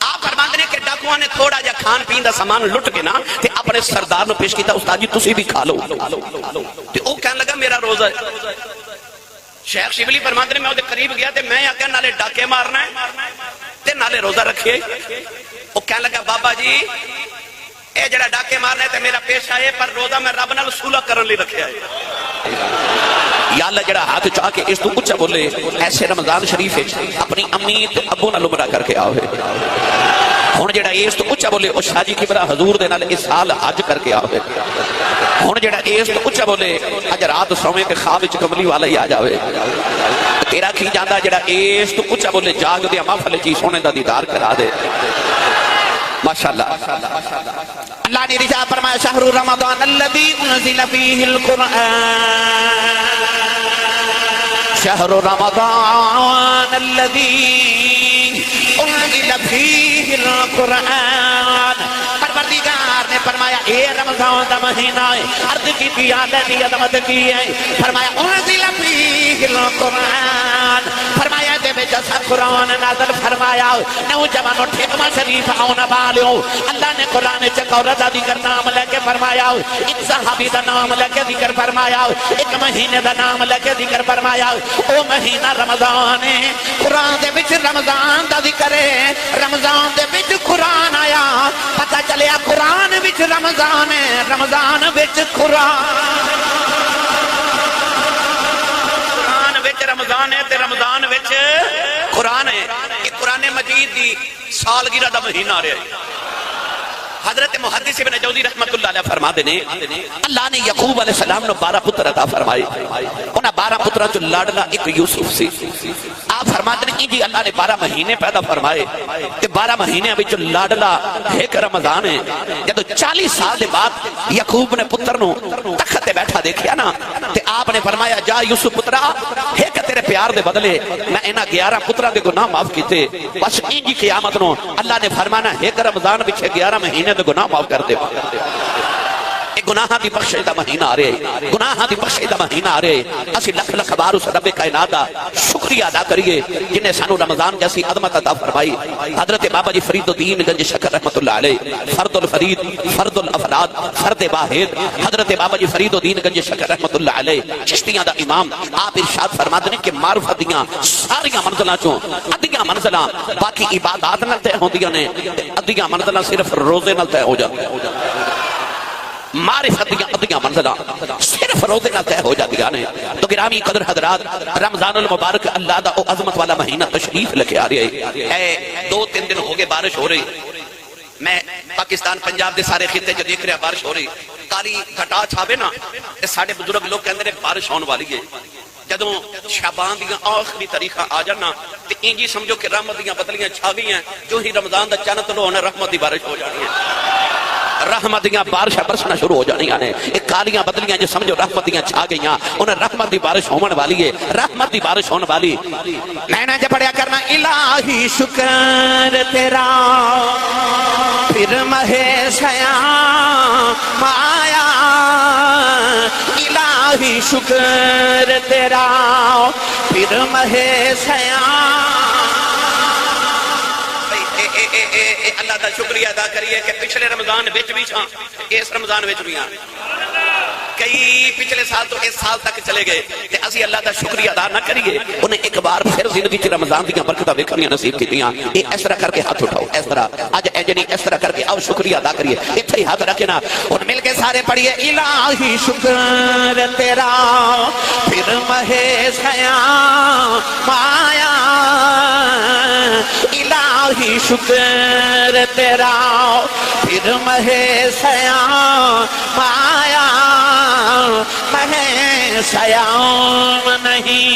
آپ فرماتے ہیں کہ ڈاکواں نے تھوڑا جا کھان پین دا سامان لٹ کے نا تے اپنے سردار نو پیش کیتا، استاد جی تسی بھی کھا لو، تے او کہنے لگا میرا روزہ ہے۔ شیخ شبلی فرماتے ہیں میں دے قریب گیا تے میں آکھیا نالے ڈاکے مارنا ہے تے نالے روزہ رکھیے۔ او کہنے لگا بابا جی اے جڑا ڈاکے مارنا ہے تے میرا پیشہ ہے، پر روزہ میں رب نال صلح کرن لئی رکھیا ہے۔ یا اللہ جڑا ہاتھ چاہ کے اس تو اچھا بولے ایسے رمضان شریف اپنی امی تے ابو نال عمرہ کر کے آوے، ہن جڑا اس تو اچھا بولے او شاہ جی کی برا حضور دے نال اس سال حج کر کے آوے، ہن جڑا اس تو اچھا بولے اج رات سویں تے خواب وچ کملی والا ہی آ جاوے، تیرا کی جاندا جڑا اس تو اچھا بولے جاگ دے محفل چ سونے دا دیدار کرا دے۔ ماشاءاللہ اللہ نے رضا فرمایا شہر رمضان الذی انزل فیہ القرآن، شہر رمضان الذی انزل فیہ القرآن۔ پروردگار نے فرمایا اے رمضان دا مہینہ ہے، عرض کی تھی اللہ دی عظمت کی ہے، فرمایا انزل فیہ القرآن، فرمایا دے میں جیسا قرآن نازل فرمایا نوجوانوں ٹھیکمہ شریف آؤنا بالیو، اللہ نے قرآن چکو رضا دیگر نام لے کے فرمایا، ایک صحابی دا نام لے کے دیگر فرمایا، ایک مہینے دا نام لے کے دیگر فرمایا، او مہینہ رمضان ہے، قرآن دے بچ رمضان دا ذکر ہے، رمضان دے بچ قرآن آیا، پتہ چلیا قرآن بچ رمضان ہے، رمضان بچ رمضان ہے تے رمضان وچ قرآن ہے۔ یہ قرآن مجید دی سالگرہ دا مہینہ آ رہا ہے۔ حضرت محدث ابن جوزی رحمت اللہ علیہ فرما دینے اللہ نے یعقوب علیہ السلام نے 12 پتر عطا فرمائے، انہاں 12 پتروں جو لاڈلا ایک یوسف سی، آپ فرماتے ہیں جی اللہ نے 12 مہینے پیدا فرمائے کہ 12 مہینے ابھی جو لاڈلا ایک رمضان ہے۔ جب 40 سال دے بعد یعقوب نے پتر نو تخت تے بیٹھا دیکھیا نا تے آپ نے فرمایا جا یوسف پترا ایک تیرے پیار دے بدلے میں انہاں 11 پتروں دے گناہ معاف کیتے، بس انجی قیامت نو اللہ نے فرمانا ایک رمضان وچ 11 مہینے دے گناہ معاف کر دے۔ گناہاں دی بخشش دا مہینہ آ رہے، گناہاں دی بخشش دا مہینہ آ رہے، اسی لکھ لکھ بار اس رب کائنات دا شکریہ ادا کریے جن نے سانو رمضان جیسی عظمت عطا فرمائی۔ حضرت بابا جی فرید الدین گنج شکر رحمت اللہ علیہ، فرد الفرید، فرد الافراد، فرد واحد، حضرت بابا جی فرید الدین گنج شکر رحمت اللہ علیہ چشتیاں دا امام، آپ ارشاد فرماتے ہیں کہ معرفت دیاں ساریاں منزلاں چوں ادھیاں منزلاں باقی عبادات نال طے ہوندیاں نے، ادھیاں منزلاں صرف روزے نال طے ہو جاندیاں۔ معرفت دیاں منزلہ صرف روزے نہ طے ہو جاتی نے۔ تو گرامی قدر حضرات رمضان المبارک اللہ دا او عظمت والا مہینہ تشریف لے کے آ رہے ہے۔ 2-3 دن ہو گئے بارش ہو رہی، میں پاکستان پنجاب دے سارے خطے جو دیکھ رہا بارش ہو رہی، کالی گھٹا چھاوے نا تے ساڈے بزرگ لوگ کہندے نے بارش ہون والی ہے۔ جدوں شعبان دیاں آخری تاریخاں آ جانا تے انجی سمجھو کہ رحمت دیاں بدلیاں چھا گئی ہیں، جو ہی رمضان دا چند طلوع ہونا رحمت دی بارش ہو جانی ہے، رحمت دیاں بارشاں برسنا شروع ہو جانی ہیں۔ ایک کالیاں بدلیاں جو سمجھو رحمت دیاں چھا گئیاں، انہیں رحمت دی بارش ہون والی ہے، رحمت دی بارش ہون والی۔ میں نے جب پڑھیا کرنا الہی شکر تیرا پھر مہے سیاں مایا، الہی شکر تیرا پھر مہے سیاں۔ اللہ دا شکریہ ادا کریے کہ پچھلے رمضان وچ بھی چھاں، اس رمضان وچ بھی ہاں، کئی پچھلے سال تو اس سال تک چلے گئے تے اسی اللہ دا شکریہ ادا نہ کریے، انہیں ایک بار پھر زندگی چ رمضان دیاں برکتاں ویکھنیاں نصیب کیتیاں۔ یہ اس طرح کر کے ہاتھ اٹھاؤ، اس طرح اج انجنی اس طرح کر کے آؤ شکریہ ادا کریے، ایتھے ہی ہاتھ رکھنا اور مل کے سارے پڑھیے الہی شکر تیرا پھر مہے سیاں مایا، الہی شکر تیرا پھر مہے سیاں مایا، مہے سیام نہیں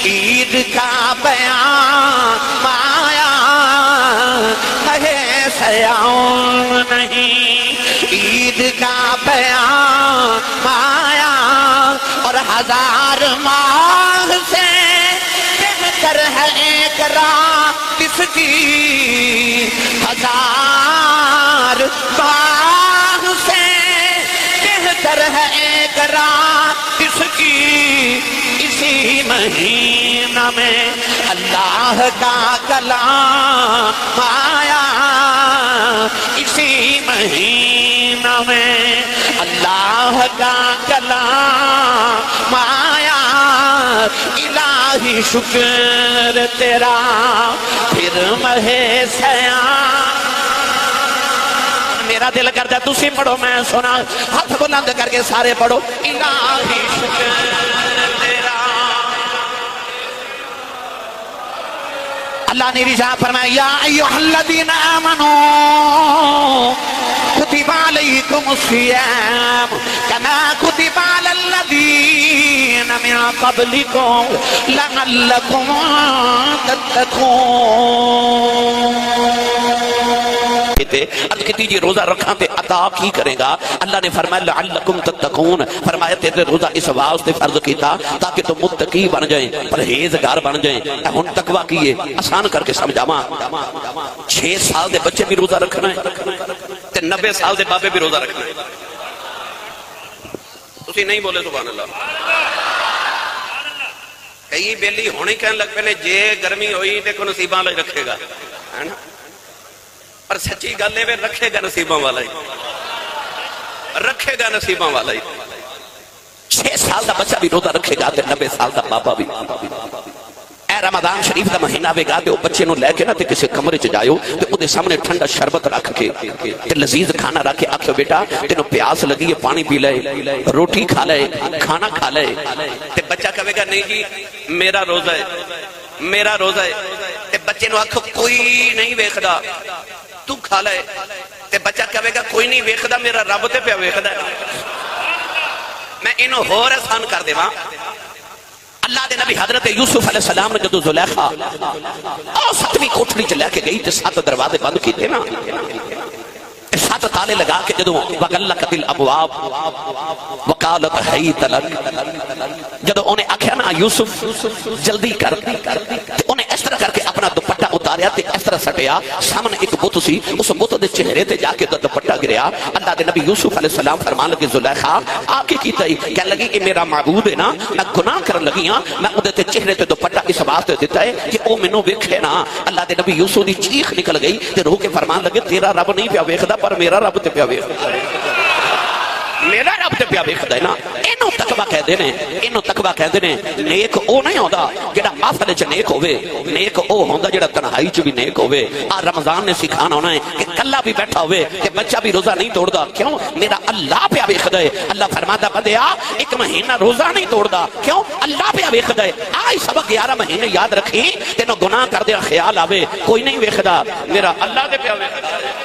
عید کا بیان مایا، مہے سیام نہیں عید کا بیان مایا، اور 1000 ماہ سے بہتر ہے ایک رات اس کی، 1000 ماہ سے بہتر ہے ایک رات اس کی، اسی مہینہ میں اللہ کا کلام لگا گلا مایا الہی شکر تیرا پھر مہے سیاں میرا دل کرتا ہے تسی پڑھو میں سنا ہاتھ بلند کر کے سارے پڑھو الہی شکر تیرا اللہ نے رجا فرمایا یا ایوہ الذین آمنوا کتب علیکم الصیام کما کتب علی الذین من قبلکم لعلکم تتقون عرض کی تیجی روزہ رکھاں تے عطا کی کرے گا اللہ نے فرمایا لعلکم تتقون فرمایا تے روزہ اس واسطے فرض کیتا تاکہ تم متقی بن جائیں پرہیزگار بن جائیں ہن تقوی کیے آسان کر کے سمجھاواں 6 سال دے بچے بھی روزہ رکھنا ہے تے 90 سال دے بابے بھی روزہ رکھنا ہے تسی نہیں بولے سبحان اللہ کئی بیلی ہونے کہنے لگ پہنے جے گرمی ہوئی تے کو نصیباں لے رکھے گا ہے نا پر سچی گل ہے رکھے گا نصیباں والا ہی رکھے گا نصیباں والا ہی 6 سال دا بچہ بھی روزہ رکھے گا تے 90 سال دا بابا بھی اے رمضان شریف دا مہینہ وے گا تے او بچے نو لے کے نہ تے کسے کمرے چ جایو تے او دے سامنے ٹھنڈا شربت رکھ کے تے لذیذ کھانا رکھ کے آکھو بیٹا تینو پیاس لگی ہے پانی پی لے روٹی کھا لے کھانا کھا لے تے بچہ کہے گا نہیں جی میرا روزہ ہے میرا روزہ ہے تے بچے نو آکھو کوئی نہیں ویکھدا تو کھا لے تے بچہ کہے گا کوئی نہیں ویکھدا میرا رب تے پیا ویکھدا میں انہوں ہور آسان کر دے وہاں اللہ دے نبی حضرت یوسف علیہ السلام نے جدو زلیخا اور 7ویں کوٹھڑی چ لے کے گئی تے 7 دروازے بند کیتے نا 7 تالے لگا کے جدو وغلقت الابواب وقالت حیت لک جدو انہیں آکھیا نا یوسف جلدی کر تے انہیں اس طرح کر کے اپنا دوپٹہ اتاریا تے اس طرح سٹیا سامنے ایک بت سی اس بت دے چہرے تے جا کے دوپٹہ گریا اللہ دے نبی یوسف علیہ السلام فرمان لگے زلیخا آکے کیتا ہی کہنے لگی اے میرا معبود ہے نا میں گناہ کرن لگی ہاں میں اودے تے چہرے تے دوپٹہ اس واسطے دیتا ہے کہ او مینوں ویکھے نا اللہ دے نبی یوسف دی چیخ نکل گئی تے رو کے فرمان لگے تیرا رب نہیں پیا ویکھدا پر میرا رب تے پیا ویکھدا میرا رب تے پیا ویکھدا ہے نا اینو تقوی کہندے نے اینو تقوی کہندے نے نیک او نہیں ہوندا جڑا محفل وچ نیک ہوے نیک او ہوندا جڑا تنہائی وچ بھی نیک ہوے آ رمضان نے سکھانا ہونا ہے کہ کلا بھی بیٹھا ہوے کہ بچہ بھی روزہ نہیں توڑدا کیوں میرا اللہ پیا ویکھدا ہے اللہ فرماتا بندیا ایک مہینہ روزہ نہیں توڑدا کیوں اللہ پیا ویکھدا ہے آئی سبق 11 مہینے یاد رکھی تینو گناہ کردیا خیال آوے کوئی نہیں ویکھدا میرا اللہ تے پیا ویکھدا ہے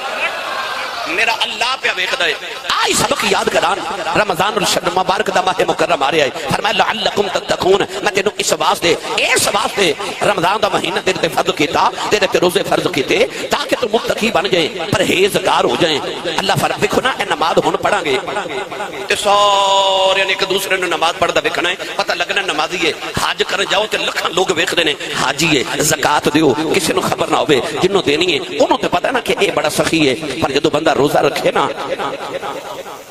میرا اللہ پہ ویکھدا ہے آئی سبق یاد کران رمضان المبارک دا ماہ مکرم آ رہا ہے فرمایا لعلکم تتقون میں تینوں اس واسطے رمضان دا مہینہ تیرے تے فرض کیتا تیرے تے روزے فرض کیتے تاکہ تو متقی بن جائیں پرہیزگار ہو جائیں اللہ فرماتا دیکھو نا اے نماز ہن پڑھاں گے تے سارے ایک دوسرے نوں نماز پڑھدا ویکھنا ہے پتہ لگنا نمازی ہے حج کرن جاؤ تے لکھاں لوگ ویکھدے نے حاجی ہے زکات دیو کسے نوں خبر نہ ہوے جنوں دینی ہے انہوں تے پتہ نا کہ اے بڑا سخی ہے پر جدوں بندہ روزہ رکھے نا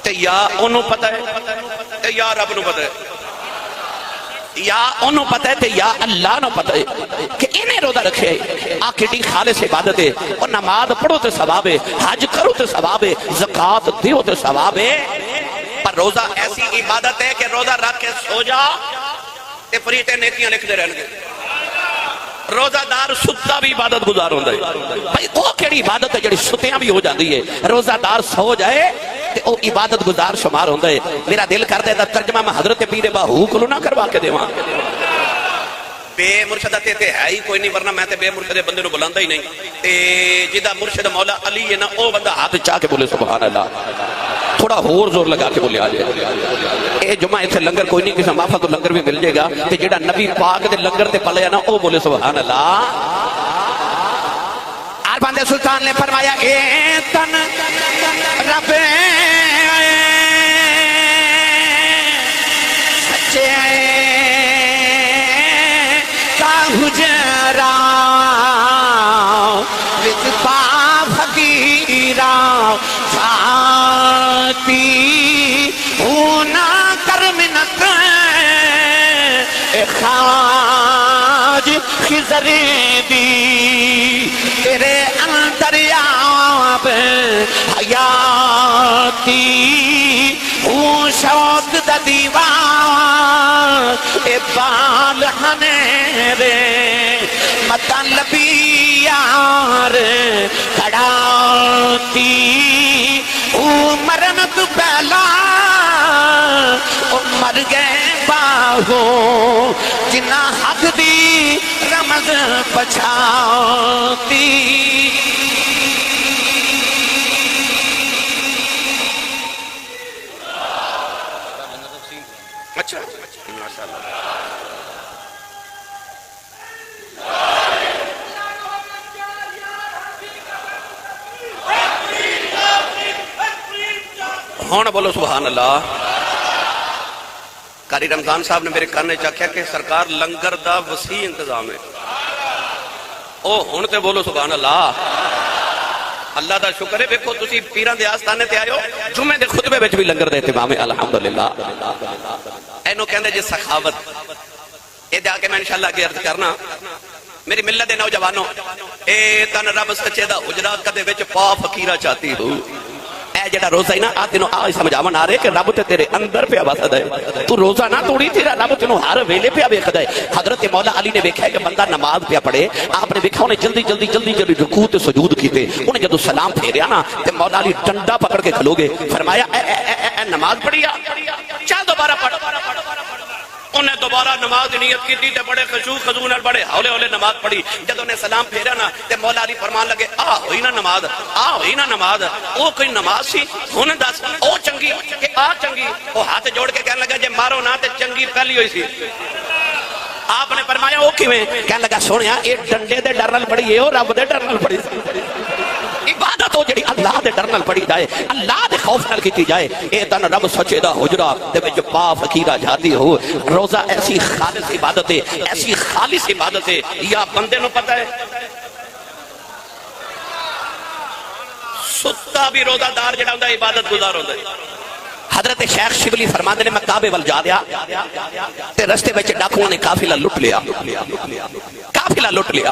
تے یا انہوں پتہ ہے تے یا رب نو پتہ ہے یا انہوں پتہ ہے تے یا اللہ نو پتہ ہے کہ انہیں روزہ رکھے آکھٹی خالص عبادت ہے اور نماز پڑھو تے ثواب ہے حج کرو تے ثواب ہے زکات دیو تے ثواب ہے پر روزہ ایسی عبادت ہے کہ روزہ رکھ کے سو جا تے فریتے نیکیاں لکھ دے رہن گے روزہ دار ستا بھی عبادت گزار ہوندہ ہے بھائی وہ کیڑی عبادت ہے جڑی ستیاں بھی ہو جاندی ہے روزہ دار سو جائے تے او عبادت گزار شمار ہوندہ ہے میرا دل کر دے دا ترجمہ میں حضرت پیر باہو کلو نہ کروا کے دے وہاں بے مرشدہ تے ہے ہی کوئی نہیں ورنہ میں تے بے مرشدہ بندے نو بلاندا ہی نہیں تے جدہ مرشد مولا علی ہے نا او بندہ ہاتھ چاہ کے بولے سبحان اللہ تھوڑا ہور زور لگا کے بولے آجائے اے جمعہ ایتھے لنگر کوئی نہیں کسی معافہ تو لنگر بھی مل جائے گا تے جڑا نبی پاک دے لنگر تے پلے نا او بولے سبحان اللہ آربان دے سلطان نے فرمایا اے تن رب سچے کا حجرہ وزپا فقیرہ فاتی ہونا کرمنت خاج خضر دی تیرے اندر یاب حیاتی ہوں شو صالحنے رے مطلبی یار کھڑاتی مرن تو پہلا مر گئے باہو جنہ حق دی رمض پچھاتی اچھا ہون بولو سبحان اللہ۔ قاری رمضان صاحب نے میرے کہنے چاہیا کہ سرکار لنگر دا وسیع انتظام ہے۔ او ہون تے بولو سبحان اللہ۔ اللہ دا شکر ہے، دیکھو تسی پیران دے آستانے تے آئے ہو، جمعے دے خطبے وچ بھی لنگر دے اہتمام ہے الحمدللہ۔ اینو کہندے جی سخاوت، اے جا کے میں انشاءاللہ اگے عرض کرنا، میری ملت دے نوجوانوں، اے تن رب سچے دا حجرہ کدے وچ پا فقیرہ چاہتی ہو۔ اے جڑا روزہ ہی نا تینوں آج سمجھاون آ رہے کہ رب تے تیرے اندر پہ وسدا ہے، تو روزہ نہ توڑی، تیرا رب تینوں ہر ویلے پہ ویکھدا ہے۔ حضرت مولا علی نے ویکھیا کہ بندہ نماز پہ پڑھے، آپ نے ویکھا انہیں جلدی رکوع تے سجود کیتے، انہیں جدوں سلام پھیریا نا تے مولا علی ڈنڈا پکڑ کے کھلو گے، فرمایا اے نماز پڑھیا، چل دوبارہ پڑھ۔ انہیں دوبارہ نماز نیت کی تے بڑے خشوع خضوع نال بڑے ہولے ہولے نماز پڑھی۔ جب انہیں سلام پھیرا نا تے مولا علی فرمان لگے ہوئی نا نماز، ہوئی نا نماز، او کوئی نماز سی ہن دس او چنگی کہ چنگی؟ او ہاتھ جوڑ کے کہنے لگا جے مارو نہ تے چنگی پہلی ہوئی سی۔ آپ نے فرمایا او کیویں؟ کہنے لگا سونیا اے ڈنڈے دے ڈر نال پڑھی اے او رب دے ڈر نال پڑھی سی۔ عبادت ہو جڑی اللہ دے ڈر نال پڑھی جائے، اللہ دے خوف نال کیتی جائے، اے تن رب سچے دا حجرہ دے وچ پا فقیرہ جاتی ہو۔ روزہ ایسی خالص عبادت ہے، ایسی خالص عبادت ہے، یا بندے نو پتہ ہے ستا بھی روزہ دار جڑا ہوندا عبادت گزار ہوندا ہے۔ حضرت شیخ شبلی فرماندے نے میں کعبے ول جا رہا تے رستے وچ ڈاکوؤں نے قافلہ لٹ لیا، قافلہ لٹ لیا۔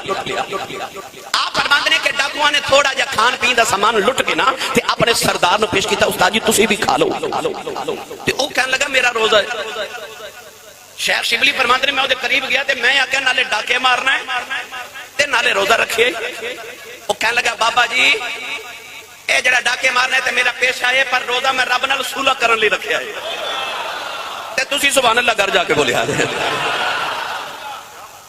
آپ فرماندے نے کہ ڈاکوؤں نے تھوڑا جا کھان پین دا سامان لٹ کے نا تے اپنے سردار نو پیش کیتا، استاد جی تسی بھی کھا لو۔ تے او کہنے لگا میرا روزہ ہے۔ شیخ شبلی فرماندے نے میں اودے قریب گیا تے میں آکھیا نالے ڈاکے مارنا ہے تے نالے روزہ رکھے۔ او کہنے لگا بابا جی اے جڑا ڈاکے مارنا ہے تے میرا پیشہ ہے، پر روزہ میں رب نال صلح کرن لئی رکھیا ہے۔ تے تسی سبحان اللہ گھر جا کے بولیا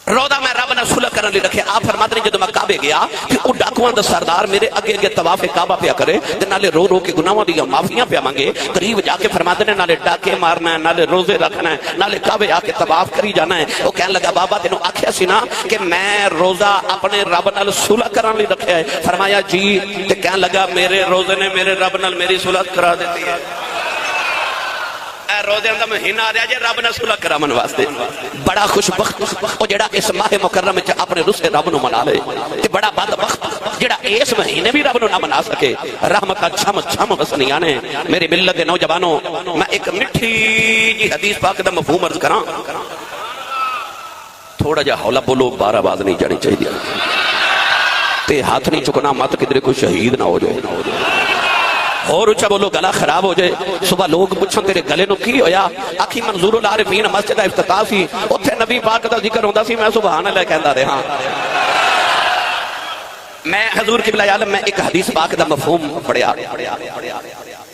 روزہ میں رب نال صلح کرن لئی رکھیا۔ آپ فرماتے ہیں جدوں میں کعبے گیا کہ او ڈاکواں دا سردار میرے اگے اگے طواف کعبہ پیا کرے تے نالے رو رو کے گناہاں دی معافیاں پیا مانگے۔ قریب جا کے فرماتے ہیں نالے ڈاکے مارنا ہے، نالے روزے رکھنا ہے، نالے کعبے آ کے طواف کری جانا ہے۔ او کہنے لگا بابا تینوں آکھیا سی نا کہ میں روزہ اپنے رب نال صلح کرن لئی رکھیا ہے۔ فرمایا جی، تے کہنے لگا میرے روزے نے میرے رب نال میری صلح کرا دیتی ہے۔ روزے دا مہینہ آ رہا جے رب نال صلح کراون واسطے، بڑا خوش بخت او جڑا اس ماہ مکرم وچ اپنے رسے رب نو منا لے، تے بڑا بد بخت جڑا اس مہینے بھی رب نو نہ منا سکے۔ رحمتاں چھم چھم وسنیاں نے۔ میری ملت دے نوجوانوں، میں ایک مٹھی جی حدیث پاک دا مفہوم عرض کراں، تھوڑا جا ہولا بولو، بار آواز نہیں جانی چاہیے، تے ہاتھ نہیں چکنا مت کدھر کوئی شہید نہ ہو جائے، اور اچھا بولو گلا خراب ہو جائے۔ صبح لوگ پوچھن تیرے گلے نو کی ہویا، آکھی منظور العارفین مسجد دا افتتاح سی، اوتھے نبی پاک دا ذکر ہوندا سی، میں سبحان اللہ کہندا رہا۔ میں حضور قبلہ عالم میں ایک حدیث پاک دا مفہوم پڑھیا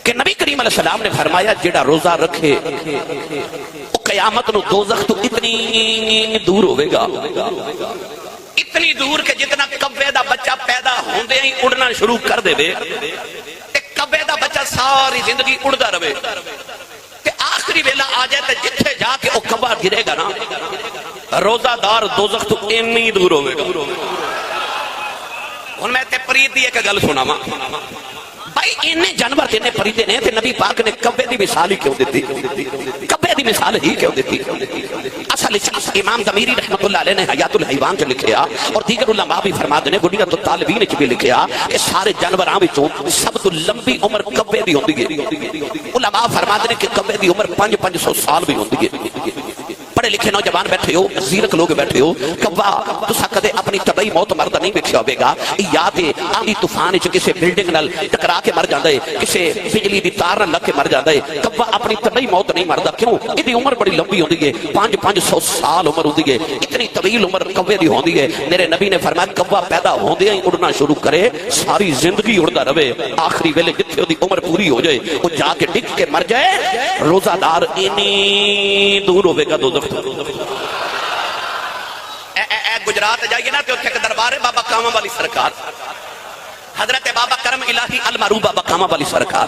کہ نبی کریم علیہ السلام نے فرمایا جڑا روزہ رکھے قیامت نو دوزخ تو اتنی دور ہوئے گا، اتنی دور کہ جتنا کبے دا بچہ پیدا ہوندے ہی اڑنا شروع کر دے بے، کبے دا بچہ ساری زندگی اڑدا رہے، تے آخری ویلا آ جائے تے جتھے جا کے او کبا گرے گا نا، روزہ دار دوزخ تو اتنی دور ہوئے گا۔ ہن میں تے پرید دی ایک گل سناواں بھائی، انہیں جانور جنہیں پریدے نے تے نبی پاک نے کبے دی مثال ہی کیوں دیتی، کبے دی مثال ہی کیوں دیتی؟ اصل امام ضمیری رحمت اللہ علیہ نے حیات الحیوان جو لکھیا، اور دیگر علماء بھی فرما دینے گنیت الطالبین بھی لکھیا کہ سارے جانوراں وچوں سب تو لمبی عمر کبے دی ہوندی ہے۔ علماء فرما دینے کہ کبے دی عمر 500 سال بھی ہوندی ہے، پڑھے لکھے نوجوان بیٹھے ہو، زیرک لوگ بیٹھے ہو، کبا تسا کدے اپنی طبعی موت مرد نہیں ویکھیا ہوے گا. یاد ہے آندھی طوفان وچ کسے بلڈنگ نال ٹکرا کے مر جاندا ہے، کسے بجلی دی تار نال لگ کے مر جاندا ہے. کبا اپنی طبعی موت نہیں مردا. کیوں؟ ایدی عمر بڑی لمبی ہوندی ہے، 500 سال عمر ہوندی ہے. اتنی طویل عمر کبے دی ہوندی ہے. میرے نبی نے فرمایا کبا پیدا ہوندے ہی اڑنا شروع کرے، ساری زندگی اڑدا رہے، آخری ویلے جتھے دی عمر پوری ہو جائے وہ جا کے ڈگ کے مر جائے. روزہ دار اینی دور ہوے گا دوزخ تو. گجرات جائیے نا تو ایک دربار ہے بابا کاما والی سرکار، حضرت بابا کرم الہی المعروف بابا کاما والی سرکار.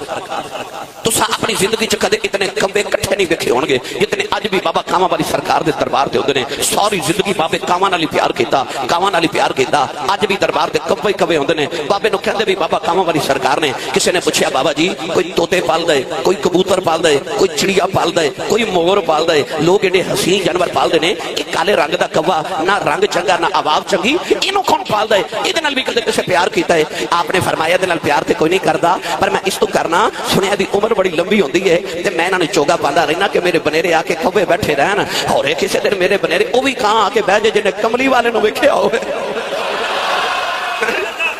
تسا اپنی زندگی چ کدے اتنے کمبے کٹھے نہیں ویکھے ہون گے جتنے اج بھی بابا کاما والی سرکار دے دربار تے ہوندے نے. ساری زندگی بابے کاما نال پیار کیتا، کاما نال پیار کیتا. اج بھی دربار دے کمبے کمبے ہوندے نے. بابے نو کہندے بھی بابا کاما والی سرکار نے. کسے نے پوچھیا بابا جی کوئی طوطے پال دے، کوئی کبوتر پال دے، کوئی چڑیا پال دے، کوئی مور پال دے. لوگ ایڈے حسین جانور پال دے نے کہ کالے رنگ دا کوا، نہ رنگ چنگا نہ آواز چنگی، اینو کون پال دے؟ ایدے نال بھی کدے کسے پیار کیتا ہے؟ آپ نے فرمایا دے نال پیار تے کوئی نہیں کردا، پر میں اس تو کرنا. سنیا دی عمر بڑی لمبی ہوندی ہے تے میں انہاں نے چوگا پاندا رہنا کہ میرے بنیرے آ کے کھوے بیٹھے رہن. اور کسے دن میرے بنیرے او بھی کہاں آ کے بیٹھ جائے جنہیں کملی والے نو ویکھیا ہوئے،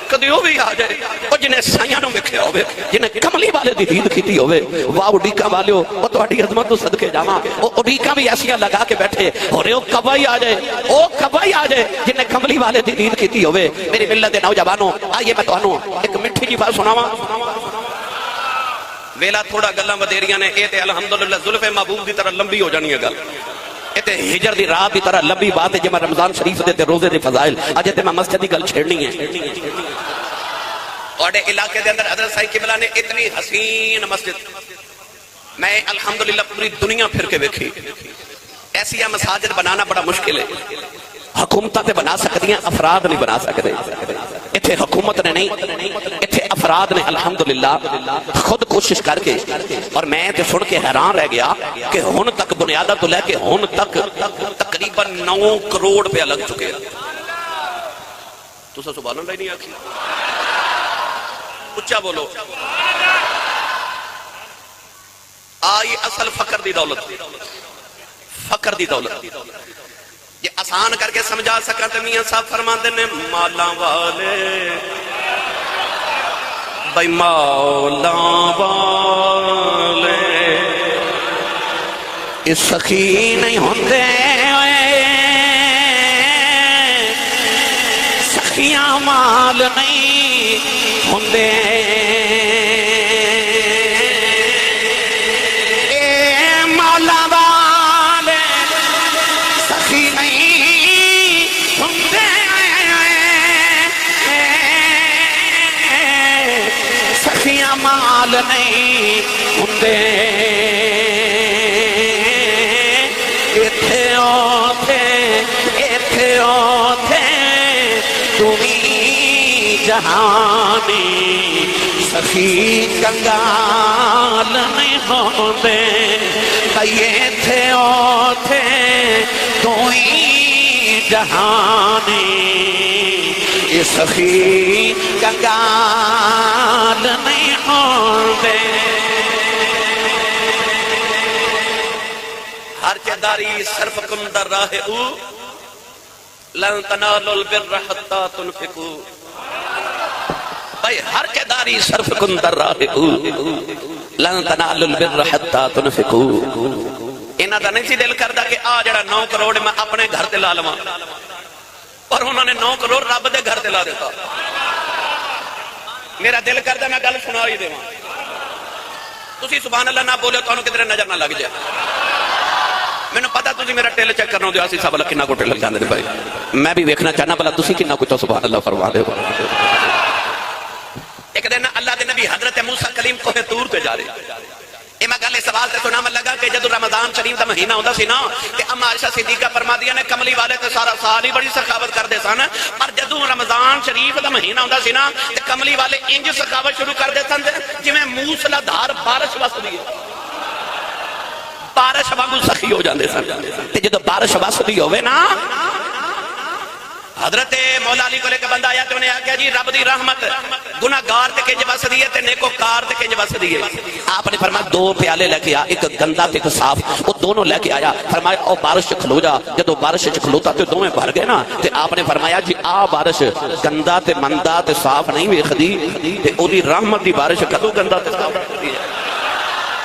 کدی وہ بھی آ جائے وہ جنہیں سائیاں نو ویکھیا ہوئے، جنہیں کملی والے دی دید کیتی ہوئے. واہ اڈیکاں والیو وہ تہاڈی عظمت تو صدقے جاواں. وہ اڈیکاں بھی ایسیاں لگا کے بیٹھے اور وہ کبا ہی آ جائے، وہ کبا ہی آ جائے جنہیں کملی والے دی دید کیتی ہوئے. میری ملت دے نوجوانوں آئیے میں تانوں ایک میٹھی جی بات سناواں. ویلا تھوڑا گلاں ودیریاں نے، اے تے الحمدللہ زلف محبوب دی طرح لمبی ہو جانی ہے گل. اے تے ہجر دی رات دی طرح لمبی بات ہے جے میں رمضان شریف دے تے روزے دے فضائل اج تے میں مسجد دی گل چھیڑنی ہے. اور علاقے دے اندر حضرت صاحب قبلہ نے اتنی حسین مسجد میں الحمدللہ پوری دنیا پھر کے ویکھی. ایسی مساجد بنانا بڑا مشکل ہے. حکومتاں تے بنا سکدیاں، افراد نہیں بنا سکدے. اتھے حکومت نے نہیں، اتھے افراد نے الحمدللہ خود کوشش کر کے. اور میں تے سن کے حیران رہ گیا کہ ہن تک بنیادہ تو لے کے ہن تک تقریباً 9 کروڑ روپیہ لگ چکے. تساں سبحان اللہ نہیں آکھی؟ اچھا بولو. آئی اصل فقر دی دولت، فقر دی دولت. یہ آسان کر کے سمجھا سکا تو میاں صاحب فرماندے نے مالاں والے بھائی مالاں والے اس سخی نہیں ہوندے، سخیاں مال نہیں ہوندے. مال نہیں ہوندے ایتھے اوتھے تمی جہانی سخی کنگال نہیں ہوندے. ایتھے اوتھے تمی جہانی یہ سخی کنگال نہیں ہوندے. ہر چداری صرف کم در راہ او لن تنالوا البر حتی تنفقوا. بھائی ہر چداری صرف کم در راہ او لن تنالوا البر حتی تنفقوا. انہاں دا نہیں سی دل کردا کہ آ جڑا 9 کروڑ میں اپنے گھر تے لا لواں، اور انہوں نے 9 کروڑ رب دے گھر تے لا دیتا. میرا دل کردا میں گل سنا ہی دیواں. تسی سبحان اللہ نہ بولے تو کدھر نظر نہ لگ جائے. میں نے پتا تسی میرا ٹل چیک کرنا ہو اسی صاحب اللہ کنا کو ٹل جاندے نے بھائی. میں بھی ویکھنا چاہنا بلا تسی کنا کو تو سبحان اللہ فرما دے. ایک دن اللہ دے نبی حضرت موسیٰ کلیم کوہ طور تے جا رہے. اے میں گل سوال تے سنا من لگا کہ جدو رمضان شریف دا مہینہ ہوندا سی نا تے اما عائشہ صدیقہ فرمادیاں نے کملی والے تے سارا سال ہی بڑی سخاوت کردے سن، پر جدو رمضان شریف دا مہینہ ہوندا سی نا تے کملی والے انج سخاوت شروع کر دے سن جویں موسلا دھار بارش وسدی ہے. بارش وانگو سخی ہو جاندے سن. تے جدو بارش وسدی ہوے نا حضرت مولا علی کو لے کے بندہ آیا تو انہیں آگیا جی رب دی رحمت گناہگار تے کنج وسدی ہے تے نیکوکار تے کنج وسدی ہے. آپ نے فرمایا 2 پیالے لے کے آ، ایک گندا تے ایک صاف، وہ دونوں لے کے آیا، فرمایا او بارش کھلو جا، جدو بارش کھلوتا تے دوویں بھر گئے نا، تے آپ نے فرمایا جی آ بارش گندا تے مندا تے صاف نہیں ویکھدی، تے اودی رحمت دی بارش کدو گندا تے صاف ویکھدی ہے؟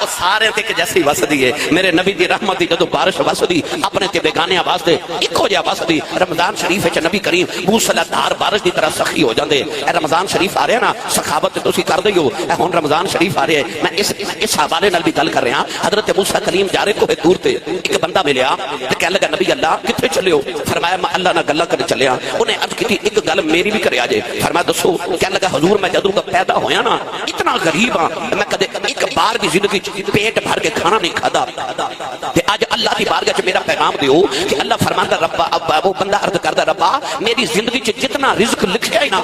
وہ سارے تے جیسی وسدی ہے، میرے نبی دی رحمت دی جدو بارش وسدی اپنے تے بیگانے واسطے ایکو جہا وسدی۔ رمضان شریف وچ نبی کریم موسلادھار بارش دی طرح سخی ہو جاندے۔ اے رمضان شریف آ رہا نا، سخاوت تے تسی کر دئیو، اے ہن رمضان شریف آ رہا ہے، میں اس حوالے نال بھی گل کر رہا۔ حضرت موسیٰ کلیم جا رہے کوہ دور تے، ایک بندہ ملیا تے کہنے لگا نبی اللہ کتنے چلے ہو؟ فرمایا میں اللہ نال گلاں کرنے چلیا۔ انہیں عرض کیتی ایک گل میری بھی کرے آجے، فرمایا دسو؟ کہنے لگا حضور میں جدوں کا پیدا ہویا نا اتنا غریب ہاں، میں کدے ایک بار بھی زندگی پیٹ بھر کے کھانا نہیں کھادا، تے آج اللہ کی بارگاہ چ میرا پیغام دیو کہ اللہ فرماندا ربا، اب وہ بندہ عرض کردا ربا میری زندگی چ جتنا رزق لکھیا ہے نا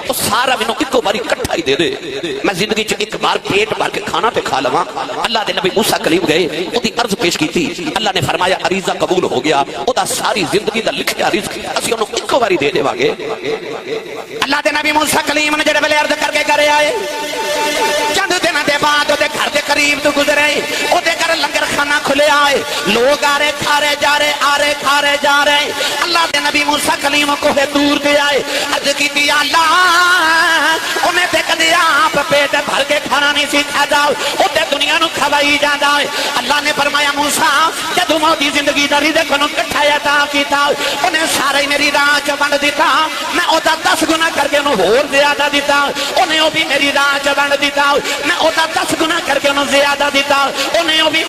وہ سارا مینوں اکو باری اکٹھا ہی دے دے، میں زندگی چ ایک بار پیٹ بھر کے کھانا تے کھا لواں۔ اللہ دے نبی موسیٰ کلیم گئے، اودی عرض پیش کیتی، اللہ نے فرمایا عریضہ قبول ہو گیا، اودا ساری زندگی دا لکھیا رزق اسی اونوں اکو باری دے دیواں گے۔ اللہ دے نبی موسیٰ کلیم نے جڑے ویلے عرض کر کے گھر آئے، چند دن دے بعد دے گھر دے قریب تو گزرے، او دے گھر لنگر خانہ کھلے آئے، لوگ آ رہے کھا رہے جا رہے، آ رہے کھا رہے جا رہے۔ اللہ دے نبی موسیٰ کلیم کو دور دے آئے، عرض کیتی اللہ انہیں تے کدی آپ پیٹ بھر کے کھانا نہیں سی کھادا، او تے دنیا نو کھوائی جاندا ہے۔ اللہ نے فرمایا موسیٰ جدوں موتی زندگی دا رزق نو کٹھا عطا کیتا، انہیں سارے میری راہ چ ونڈ دیتا، میں او دا 10 گنا کر کے انہوں ہور زیادہ دیتا، انہیں او بھی میری راہ چ ونڈ دیتا، میں او دا 10 گنا کر کے انہوں زیادہ دیتا، انہیں او بھی